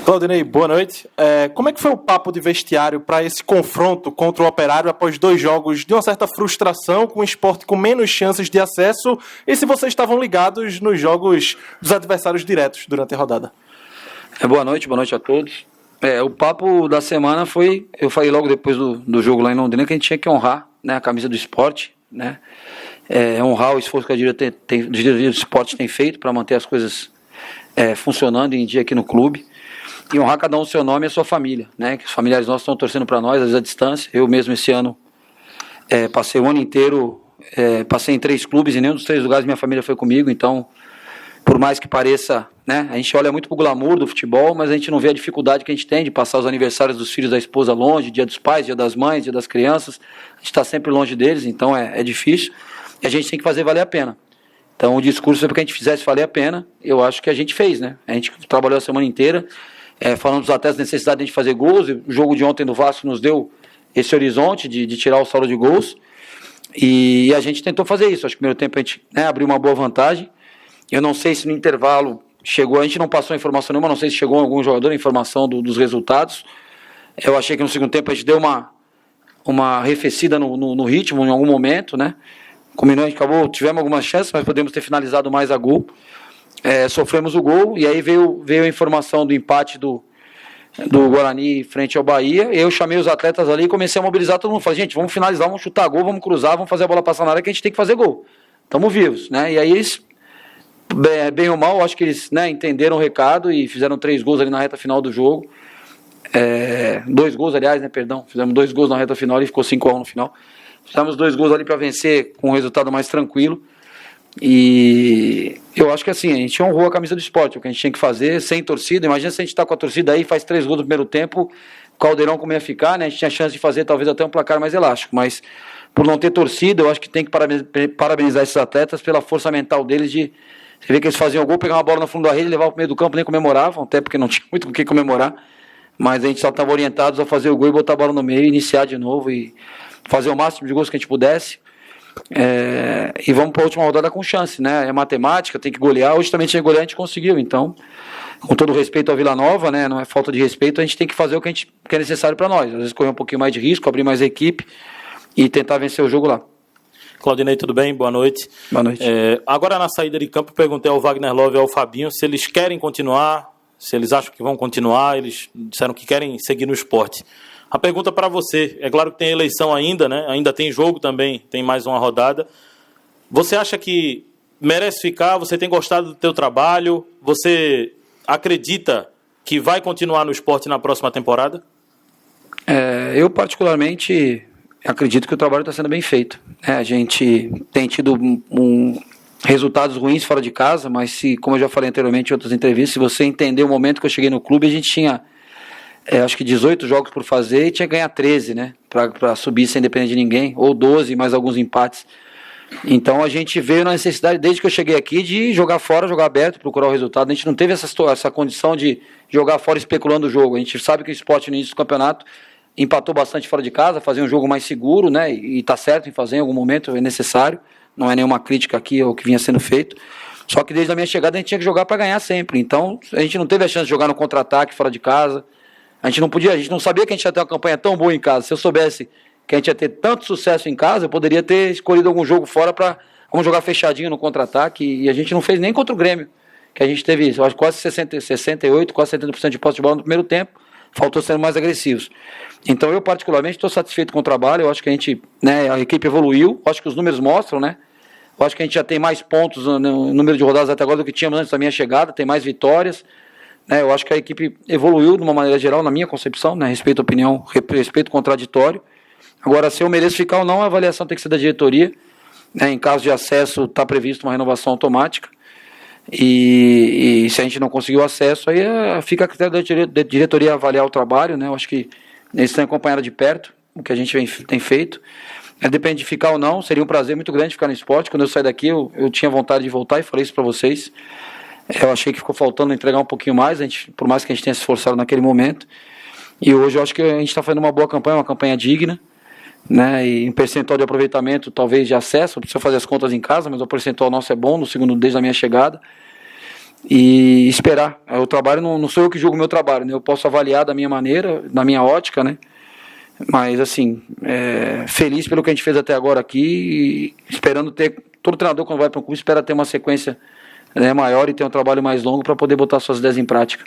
Claudinei, boa noite. Como é que foi o papo de vestiário para esse confronto contra o Operário após 2 jogos de uma certa frustração, com o Sport com menos chances de acesso, e se vocês estavam ligados nos jogos dos adversários diretos durante a rodada? Boa noite a todos. O papo da semana foi, eu falei logo depois do jogo lá em Londrina, que a gente tinha que honrar, né, a camisa do Sport, né, honrar o esforço que a diretoria do Sport tem feito para manter as coisas funcionando em dia aqui no clube. E honrar cada um o seu nome e a sua família, né? Que os familiares nossos estão torcendo para nós, às vezes à distância. Eu mesmo esse ano passei o ano inteiro, passei em 3 clubes, e nenhum dos 3 lugares minha família foi comigo. Então, por mais que pareça, né? A gente olha muito pro glamour do futebol, mas a gente não vê a dificuldade que a gente tem de passar os aniversários dos filhos da esposa longe, dia dos pais, dia das mães, dia das crianças. A gente está sempre longe deles, então é difícil. E a gente tem que fazer valer a pena. Então, o discurso é para que a gente fizesse valer a pena. Eu acho que a gente fez, né? A gente trabalhou a semana inteira. Falando dos atletas, necessidade de a gente fazer gols. O jogo de ontem do Vasco nos deu esse horizonte de tirar o saldo de gols, e a gente tentou fazer isso. Acho que no primeiro tempo a gente abriu uma boa vantagem. Eu não sei se no intervalo chegou, a gente não passou informação nenhuma, não sei se chegou algum jogador a informação dos resultados. Eu achei que no segundo tempo a gente deu uma arrefecida no ritmo em algum momento, né? Combinou, a gente acabou, tivemos algumas chances, mas podemos ter finalizado mais a gol. Sofremos o gol, e aí veio a informação do empate do Guarani frente ao Bahia. Eu chamei os atletas ali e comecei a mobilizar todo mundo. Falei, gente, vamos finalizar, vamos chutar gol, vamos cruzar, vamos fazer a bola passar na área, que a gente tem que fazer gol. Estamos vivos, né? E aí eles, bem ou mal, acho que eles, né, entenderam o recado e fizeram 3 gols ali na reta final do jogo. 2 gols, aliás, né, perdão. Fizemos 2 gols na reta final e ficou 5-1 no final. Fizemos 2 gols ali para vencer com um resultado mais tranquilo. E eu acho que assim, a gente honrou a camisa do Sport, o que a gente tinha que fazer, sem torcida. Imagina se a gente está com a torcida aí, faz 3 gols no primeiro tempo, o Caldeirão como ia ficar, né? A gente tinha chance de fazer talvez até um placar mais elástico, mas por não ter torcida, eu acho que tem que parabenizar esses atletas pela força mental deles de... Você vê que eles faziam o gol, pegavam a bola no fundo da rede, levavam para o meio do campo, nem comemoravam, até porque não tinha muito com o que comemorar, mas a gente só estava orientados a fazer o gol e botar a bola no meio, iniciar de novo e fazer o máximo de gols que a gente pudesse. E vamos para a última rodada com chance, né? É matemática, tem que golear. Hoje também tinha que golear, a gente conseguiu. Então, com todo respeito ao Vila Nova, né? Não é falta de respeito, a gente tem que fazer o que é necessário para nós. Às vezes correr um pouquinho mais de risco, abrir mais a equipe e tentar vencer o jogo lá. Claudinei, tudo bem? Boa noite. Boa noite. Agora na saída de campo, perguntei ao Wagner Love e ao Fabinho se eles querem continuar, se eles acham que vão continuar. Eles disseram que querem seguir no esporte. A pergunta para você, é claro que tem eleição ainda, né? Ainda tem jogo também, tem mais uma rodada. Você acha que merece ficar? Você tem gostado do teu trabalho? Você acredita que vai continuar no esporte na próxima temporada? Eu particularmente acredito que o trabalho está sendo bem feito. A gente tem tido resultados ruins fora de casa, mas como eu já falei anteriormente em outras entrevistas, se você entender o momento que eu cheguei no clube, a gente tinha... acho que 18 jogos por fazer e tinha que ganhar 13, né? Para subir sem depender de ninguém, ou 12, mais alguns empates. Então a gente veio na necessidade, desde que eu cheguei aqui, de jogar fora, jogar aberto, procurar o resultado. A gente não teve essa condição de jogar fora especulando o jogo. A gente sabe que o Sport no início do campeonato empatou bastante fora de casa, fazia um jogo mais seguro, né? E está certo em fazer em algum momento, é necessário. Não é nenhuma crítica aqui ao que vinha sendo feito. Só que desde a minha chegada a gente tinha que jogar para ganhar sempre. Então a gente não teve a chance de jogar no contra-ataque fora de casa. A gente não sabia que a gente ia ter uma campanha tão boa em casa. Se eu soubesse que a gente ia ter tanto sucesso em casa, eu poderia ter escolhido algum jogo fora para vamos jogar fechadinho no contra-ataque, e a gente não fez nem contra o Grêmio, que a gente teve, eu acho, quase 68, quase 70% de posse de bola no primeiro tempo, faltou ser mais agressivos. Então eu particularmente estou satisfeito com o trabalho, eu acho que a gente, né, a equipe evoluiu, acho que os números mostram, né, eu acho que a gente já tem mais pontos no número de rodadas até agora do que tínhamos antes da minha chegada, tem mais vitórias. Eu acho que a equipe evoluiu de uma maneira geral, na minha concepção, né? Respeito à opinião, respeito contraditório. Agora, se eu mereço ficar ou não, a avaliação tem que ser da diretoria. Em caso de acesso, está previsto uma renovação automática. E se a gente não conseguiu acesso, aí fica a critério da diretoria avaliar o trabalho, né? Eu acho que eles têm acompanhado de perto o que a gente tem feito. Depende de ficar ou não, seria um prazer muito grande ficar no esporte. Quando eu saí daqui, eu tinha vontade de voltar e falei isso para vocês. Eu achei que ficou faltando entregar um pouquinho mais, por mais que a gente tenha se esforçado naquele momento. E hoje eu acho que a gente está fazendo uma boa campanha, uma campanha digna, né? E em percentual de aproveitamento, talvez de acesso, não precisa fazer as contas em casa, mas o percentual nosso é bom, no segundo desde a minha chegada. e esperar. O trabalho não sou eu que julgo o meu trabalho, né? Eu posso avaliar da minha maneira, da minha ótica, né? Mas, assim, feliz pelo que a gente fez até agora aqui, esperando ter. Todo treinador, quando vai para um clube, espera ter uma sequência, né, maior e ter um trabalho mais longo para poder botar suas ideias em prática.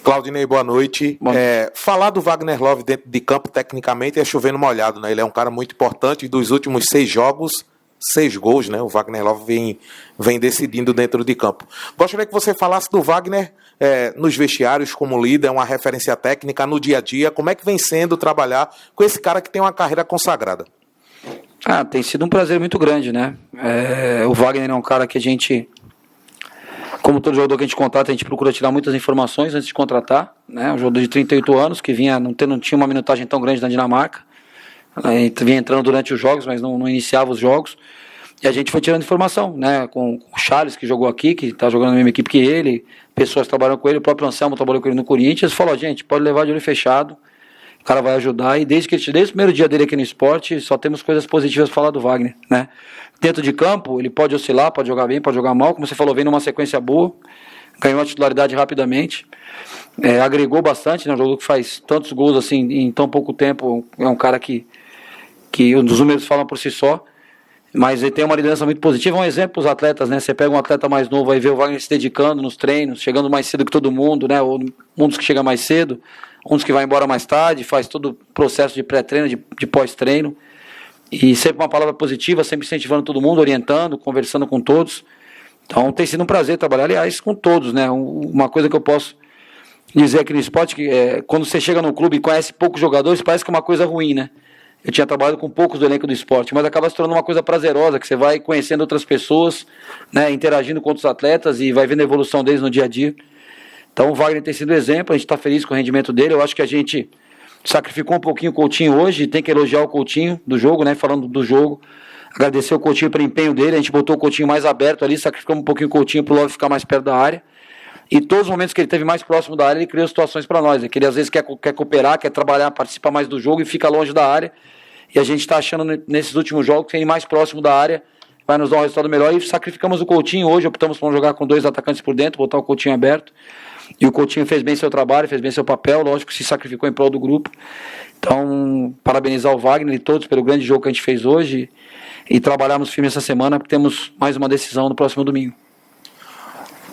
Claudinei, boa noite. Falar do Wagner Love dentro de campo, tecnicamente, é chovendo molhado, né? Ele é um cara muito importante. Dos últimos 6 jogos, 6 gols, né? O Wagner Love vem decidindo dentro de campo. Gostaria que você falasse do Wagner nos vestiários como líder, uma referência técnica no dia a dia. Como é que vem sendo trabalhar com esse cara que tem uma carreira consagrada? Tem sido um prazer muito grande, né? O Wagner é um cara que a gente, como todo jogador que a gente contrata, a gente procura tirar muitas informações antes de contratar, né? Um jogador de 38 anos que não tinha uma minutagem tão grande na Dinamarca. Ele vinha entrando durante os jogos, mas não iniciava os jogos. E a gente foi tirando informação, né? Com o Charles, que jogou aqui, que está jogando na mesma equipe que ele, pessoas trabalham com ele, o próprio Anselmo trabalhou com ele no Corinthians, falou, gente, pode levar de olho fechado, o cara vai ajudar. E desde o primeiro dia dele aqui no esporte, só temos coisas positivas para falar do Wagner, né? Dentro de campo, ele pode oscilar, pode jogar bem, pode jogar mal, como você falou, vem numa sequência boa, ganhou a titularidade rapidamente, agregou bastante, né? Um jogador que faz tantos gols assim em tão pouco tempo, é um cara que os números falam por si só, mas ele tem uma liderança muito positiva, é um exemplo para os atletas, né? Você pega um atleta mais novo, aí vê o Wagner se dedicando nos treinos, chegando mais cedo que todo mundo, né? Ou um dos que chega mais cedo, um dos que vai embora mais tarde, faz todo o processo de pré-treino, de pós-treino, e sempre uma palavra positiva, sempre incentivando todo mundo, orientando, conversando com todos. Então tem sido um prazer trabalhar, aliás, com todos, né? Uma coisa que eu posso dizer aqui no esporte, que quando você chega no clube e conhece poucos jogadores, parece que é uma coisa ruim, né? Eu tinha trabalhado com poucos do elenco do esporte, mas acaba se tornando uma coisa prazerosa, que você vai conhecendo outras pessoas, né, interagindo com outros atletas e vai vendo a evolução deles no dia a dia. Então o Wagner tem sido exemplo, a gente está feliz com o rendimento dele. Eu acho que a gente sacrificou um pouquinho o Coutinho hoje, tem que elogiar o Coutinho do jogo, né, falando do jogo, agradecer o Coutinho pelo empenho dele, a gente botou o Coutinho mais aberto ali, sacrificamos um pouquinho o Coutinho para o Love ficar mais perto da área. E todos os momentos que ele esteve mais próximo da área, ele criou situações para nós, né, que ele às vezes quer cooperar, quer trabalhar, participar mais do jogo e fica longe da área. E a gente está achando nesses últimos jogos que ele mais próximo da área vai nos dar um resultado melhor. E sacrificamos o Coutinho hoje, optamos por jogar com 2 atacantes por dentro, botar o Coutinho aberto. E o Coutinho fez bem seu trabalho, fez bem seu papel, lógico que se sacrificou em prol do grupo. Então, parabenizar o Wagner e todos pelo grande jogo que a gente fez hoje e trabalharmos firme essa semana, porque temos mais uma decisão no próximo domingo.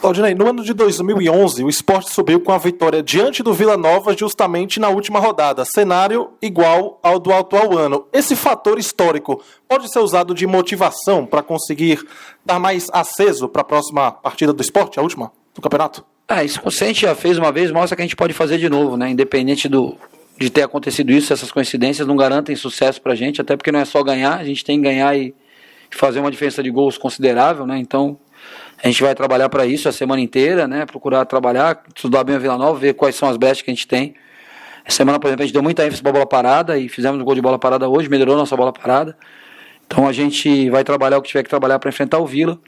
Claudinei, no ano de 2011, o Sport subiu com a vitória diante do Vila Nova justamente na última rodada. Cenário igual ao do atual ano. Esse fator histórico pode ser usado de motivação para conseguir dar mais aceso para a próxima partida do Sport, a última do campeonato? Isso que a gente já fez uma vez, mostra que a gente pode fazer de novo, né? Independente de ter acontecido isso, essas coincidências não garantem sucesso para a gente, até porque não é só ganhar, a gente tem que ganhar e fazer uma diferença de gols considerável, né? Então a gente vai trabalhar para isso a semana inteira, né? Procurar trabalhar, estudar bem a Vila Nova, ver quais são as brechas que a gente tem. Essa semana, por exemplo, a gente deu muita ênfase para a bola parada e fizemos um gol de bola parada hoje, melhorou a nossa bola parada. Então a gente vai trabalhar o que tiver que trabalhar para enfrentar o Vila.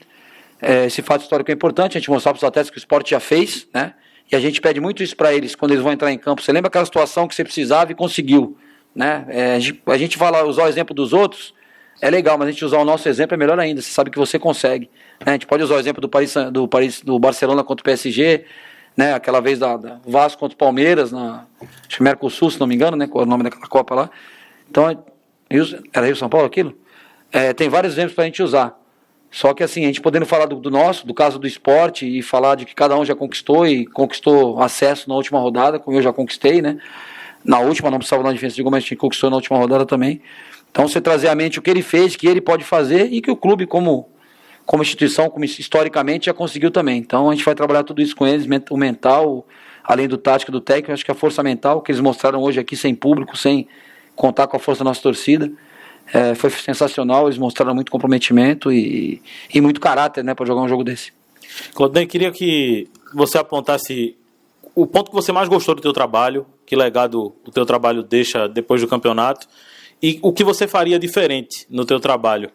Esse fato histórico é importante, a gente mostrar para os atletas que o Sport já fez, né? E a gente pede muito isso para eles quando eles vão entrar em campo. Você lembra aquela situação que você precisava e conseguiu, né? A gente vai lá usar o exemplo dos outros, é legal, mas a gente usar o nosso exemplo é melhor ainda. Você sabe que você consegue, né? A gente pode usar o exemplo do Barcelona contra o PSG, né? Aquela vez da Vasco contra o Palmeiras, acho que Mercosul, se não me engano, né? Qual é o nome daquela Copa lá? Então, era Rio São Paulo aquilo? Tem vários exemplos para a gente usar. Só que assim, a gente podendo falar do nosso, do caso do Sport, e falar de que cada um já conquistou e conquistou acesso na última rodada, como eu já conquistei, né? Na última, não precisava dar uma diferença de gol, mas a gente conquistou na última rodada também. Então, você trazer à mente o que ele fez, que ele pode fazer e que o clube, como instituição, como historicamente, já conseguiu também. Então, a gente vai trabalhar tudo isso com eles, o mental, além do tático e do técnico. Acho que a força mental que eles mostraram hoje aqui, sem público, sem contar com a força da nossa torcida, foi sensacional. Eles mostraram muito comprometimento e muito caráter, né, para jogar um jogo desse. Claudinei, queria que você apontasse o ponto que você mais gostou do teu trabalho, que legado o teu trabalho deixa depois do campeonato, e o que você faria diferente no teu trabalho.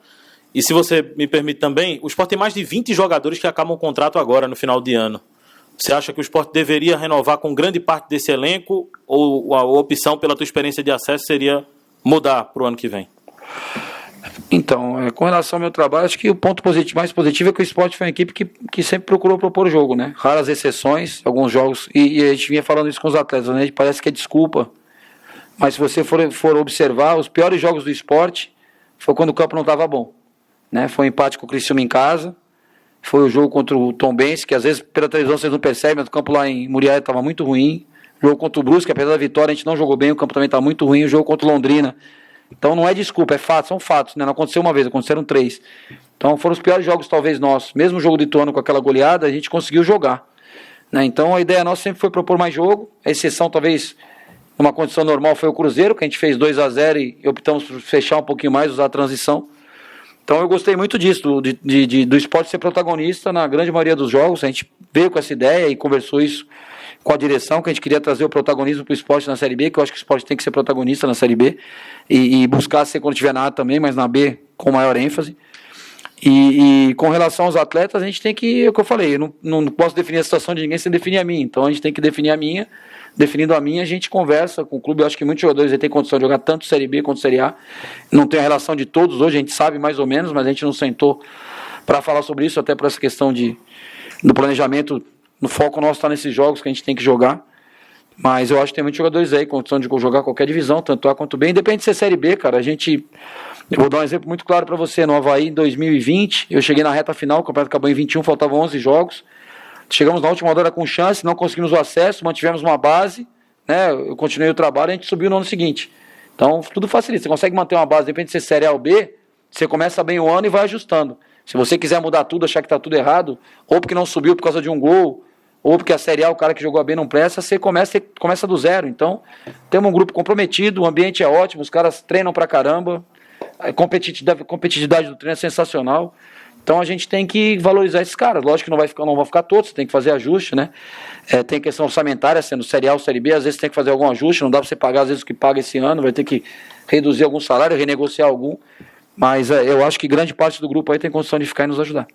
E se você me permite também, o Sport tem mais de 20 jogadores que acabam o contrato agora, no final de ano. Você acha que o Sport deveria renovar com grande parte desse elenco, ou a opção pela tua experiência de acesso seria mudar para o ano que vem? Então, com relação ao meu trabalho, acho que o ponto mais positivo é que o Sport foi uma equipe que sempre procurou propor jogo, né? Raras exceções, alguns jogos, e a gente vinha falando isso com os atletas, né? Parece que é desculpa, mas se você for observar, os piores jogos do Sport foi quando o campo não estava bom, né? Foi um empate com o Criciúma em casa, foi o jogo contra o Tombense, que às vezes pela televisão vocês não percebem, mas o campo lá em Muriaé estava muito ruim. O jogo contra o Brusque, apesar da vitória, a gente não jogou bem, o campo também estava muito ruim. O jogo contra o Londrina. Então não é desculpa, é fato, são fatos, né? Não aconteceu uma vez, aconteceram 3. Então foram os piores jogos talvez nossos. Mesmo o jogo de Ituano com aquela goleada, a gente conseguiu jogar, né? Então a ideia nossa sempre foi propor mais jogo. A exceção talvez numa condição normal foi o Cruzeiro, que a gente fez 2-0 e optamos por fechar um pouquinho mais, usar a transição. Então eu gostei muito disso, do Sport ser protagonista na grande maioria dos jogos. A gente veio com essa ideia e conversou isso com a direção, que a gente queria trazer o protagonismo para o Sport na Série B, que eu acho que o Sport tem que ser protagonista na Série B, e buscar ser quando tiver na A também, mas na B com maior ênfase. E com relação aos atletas, a gente tem que, é o que eu falei, eu não posso definir a situação de ninguém sem definir a minha, então a gente tem que definir a minha. Definindo a minha, a gente conversa com o clube. Eu acho que muitos jogadores têm condição de jogar tanto Série B quanto Série A. Não tem a relação de todos hoje, a gente sabe mais ou menos, mas a gente não sentou para falar sobre isso, até por essa questão do planejamento. No foco nosso está nesses jogos que a gente tem que jogar. Mas eu acho que tem muitos jogadores aí com condição de jogar qualquer divisão, tanto A quanto B. Independente de ser Série B, cara, eu vou dar um exemplo muito claro para você. No Avaí, em 2020, eu cheguei na reta final, o campeonato acabou em 21, faltavam 11 jogos. Chegamos na última rodada com chance, não conseguimos o acesso, mantivemos uma base, né? Eu continuei o trabalho e a gente subiu no ano seguinte. Então, tudo facilita. Você consegue manter uma base, depende de ser Série A ou B, você começa bem o ano e vai ajustando. Se você quiser mudar tudo, achar que está tudo errado, ou porque não subiu por causa de um gol, ou porque a Série A, o cara que jogou B não presta, você começa do zero. Então, temos um grupo comprometido, o ambiente é ótimo, os caras treinam pra caramba, a competitividade do treino é sensacional. Então a gente tem que valorizar esses caras. Lógico que não vão ficar todos, tem que fazer ajuste, né? Tem questão orçamentária, sendo Série A ou Série B, às vezes tem que fazer algum ajuste, não dá para você pagar às vezes o que paga esse ano, vai ter que reduzir algum salário, renegociar algum. Mas eu acho que grande parte do grupo aí tem condição de ficar e nos ajudar.